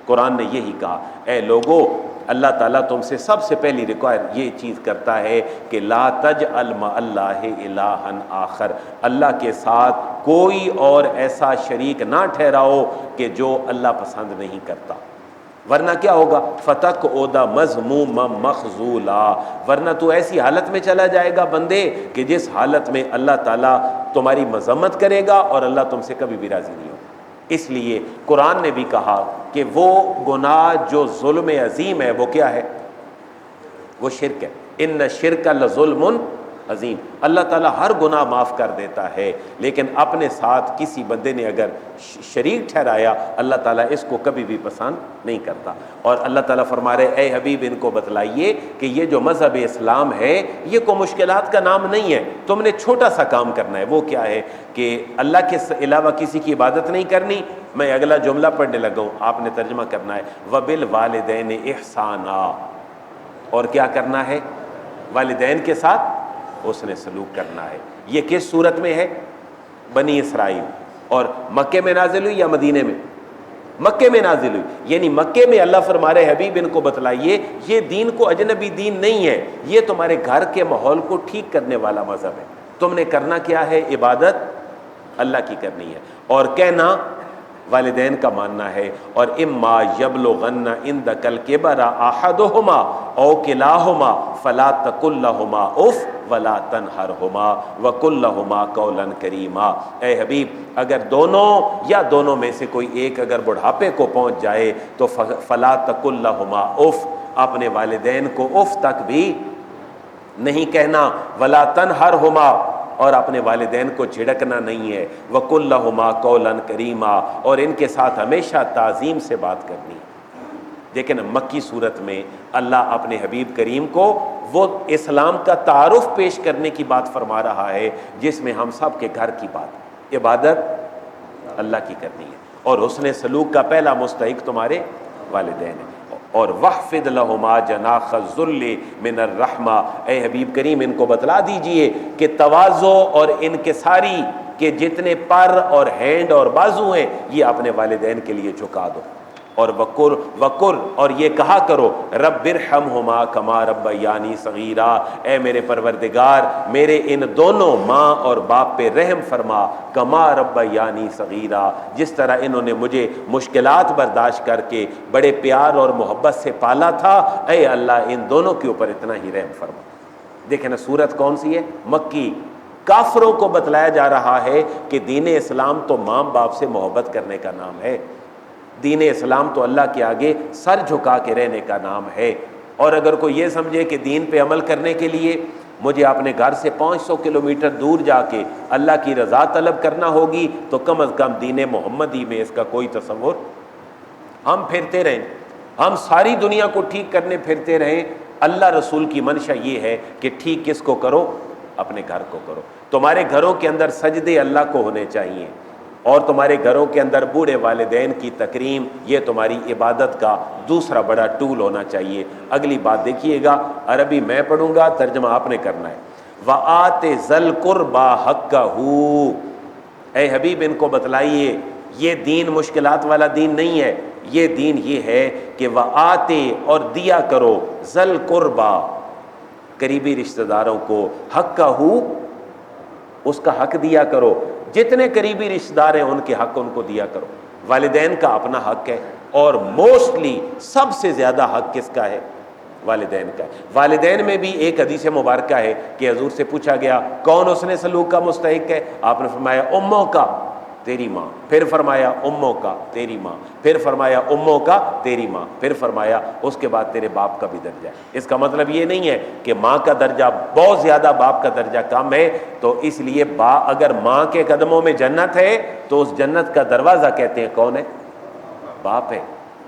कुरान ने यही कहा, ए लोगो, अल्लाह ताला तुमसे सबसे पहली रिक्वायर ये चीज़ करता है कि ला तजअल मअल्लाहि इलाहन आखर, अल्लाह के साथ कोई और ऐसा शरीक ना ठहराओ कि जो अल्लाह पसंद नहीं करता, वरना क्या होगा, फतक ओदा मज़मूम मखजूला, वरना तू ऐसी हालत में चला जाएगा बंदे कि जिस हालत में अल्लाह ताला तुम्हारी मजम्मत करेगा और अल्लाह तुमसे कभी भी राज़ी नहीं होगा। इसलिए कुरान ने भी कहा कि वो गुनाह जो जुल्म अजीम है वो क्या है, वो शिर्क है। इन्न शिर्क लजुल्मुन अजीम, अल्लाह ताला हर गुनाह माफ़ कर देता है, लेकिन अपने साथ किसी बंदे ने अगर शरीक ठहराया, अल्लाह ताला इसको कभी भी पसंद नहीं करता। और अल्लाह ताला फरमा रहे, ए हबीब इनको बतलाइए कि ये जो मज़हब इस्लाम है ये कोई मुश्किलात का नाम नहीं है, तुमने छोटा सा काम करना है। वो क्या है कि अल्लाह के अलावा किसी की इबादत नहीं करनी। मैं अगला जुमला पढ़ने लगा हूँ, आपने तर्जुमा करना है, वबिल वालिदैन इहसाना, और क्या करना है, वालिदैन के साथ उसने सलूक करना है। ये किस सूरत में है, बनी इसराइल, और मक्के में नाजिल हुई या मदीने में, मक्के में नाजिल हुई। यानी मक्के में अल्लाह फरमा रहे हबीब इनको बतलाइए ये दीन को अजनबी दीन नहीं है, ये तुम्हारे घर के माहौल को ठीक करने वाला मजहब है। तुमने करना क्या है, इबादत अल्लाह की करनी है, और कहना वालिदैन का मानना है। और इम्मा यबलुगन्ना इंदकल किबरा अहदुहुमा औ किलाहुमा फला तकुल लहुमा उफ वला तनहरहुमा वकुल लहुमा कौलन करीमा। ए हबीब, अगर दोनों या दोनों में से कोई एक अगर बुढ़ापे को पहुंच जाए तो फला तकुल लहुमा उफ, अपने वालिदैन को उफ तक भी नहीं कहना, वला तनहरहुमा, और अपने वालिदैन को झिड़कना नहीं है, वकुल लहुमा कौलन करीमा, और इनके साथ हमेशा ताज़ीम से बात करनी है। लेकिन मक्की सूरत में अल्लाह अपने हबीब करीम को वो इस्लाम का तारुफ पेश करने की बात फरमा रहा है जिसमें हम सब के घर की बात, इबादत अल्लाह की करनी है, और हुस्न सलूक का पहला मुस्तहिक तुम्हारे वालिदैन है। और वहफिद लहुमा जनाख ज़ुल्ली मिनर रहमा, ए हबीब करीम इनको बतला दीजिए कि तवाज़ो और इनकिसारी के जितने पर और हैंड और बाजू हैं ये अपने वालिदैन के लिए झुका दो। और वकुर वकुर, और ये कहा करो, रब्बिरहमहुमा कमा रब्बयानी सगीरा, ए मेरे परवरदिगार मेरे इन दोनों माँ और बाप पे रहम फरमा, कमा रब्बयानी सगीरा, जिस तरह इन्होंने मुझे मुश्किलात बर्दाश्त करके बड़े प्यार और मोहब्बत से पाला था, ए अल्लाह इन दोनों के ऊपर इतना ही रहम फरमा। देखें ना, सूरत कौन सी है, मक्की। काफरों को बतलाया जा रहा है कि दीन इस्लाम तो माँ बाप से मोहब्बत करने का नाम है, दीन इस्लाम तो अल्लाह के आगे सर झुका के रहने का नाम है। और अगर कोई ये समझे कि दीन पे अमल करने के लिए मुझे अपने घर से 500 किलोमीटर दूर जाके अल्लाह की रज़ा तलब करना होगी, तो कम अज़ कम दीन मोहम्मदी में इसका कोई तसव्वुर, हम फिरते रहें, हम सारी दुनिया को ठीक करने फिरते रहें। अल्लाह रसूल की मंशा ये है कि ठीक किसको करो, अपने घर को करो। तुम्हारे घरों के अंदर सजदे अल्लाह को होने चाहिए, और तुम्हारे घरों के अंदर बूढ़े वालिदैन की तकरीम, ये तुम्हारी इबादत का दूसरा बड़ा टूल होना चाहिए। अगली बात देखिएगा, अरबी मैं पढ़ूंगा, तर्जमा आपने करना है। वआते ज़ल कुर्बा हक़्क़हू, ए हबीब इनको बतलाइए ये दीन मुश्किलात वाला दीन नहीं है, ये दीन ये है कि वआते, और दिया करो, ज़ल कुर्बा, करीबी रिश्तेदारों को, हक़्क़हू, उसका हक दिया करो, जितने करीबी रिश्तेदार हैं उनके हक उनको दिया करो। वालिदैन का अपना हक है, और मोस्टली सबसे ज़्यादा हक किसका है, वालिदैन का है। वालिदैन में भी एक हदीस मुबारक है कि हजूर से पूछा गया कौन उसने सलूक का मुस्तहिक है, आपने फरमाया उम्मों का, तेरी माँ, फिर फरमाया उम्मों का, तेरी माँ, फिर फरमाया उम्मों का, तेरी माँ, फिर फरमाया उसके बाद तेरे बाप का भी दर्जा है। इसका मतलब ये नहीं है कि माँ का दर्जा बहुत ज़्यादा, बाप का दर्जा कम है, तो इसलिए अगर माँ के कदमों में जन्नत है तो उस जन्नत का दरवाज़ा कहते हैं कौन है, बाप है।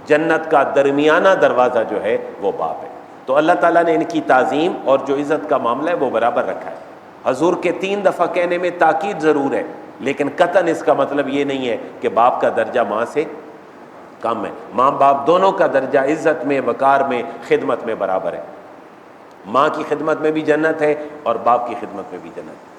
जन्नत का दरमियाना दरवाज़ा जो है वो बाप है। तो अल्लाह ताला ने इनकी ताज़ीम और जो इज़्ज़त का मामला है वो बराबर रखा है। हजूर के 3 दफ़ा कहने में ताकीद ज़रूर है, लेकिन कतन इसका मतलब ये नहीं है कि बाप का दर्जा माँ से कम है। माँ बाप दोनों का दर्जा इज़्ज़त में, वक़ार में, खिदमत में बराबर है। माँ की खिदमत में भी जन्नत है और बाप की खिदमत में भी जन्नत है।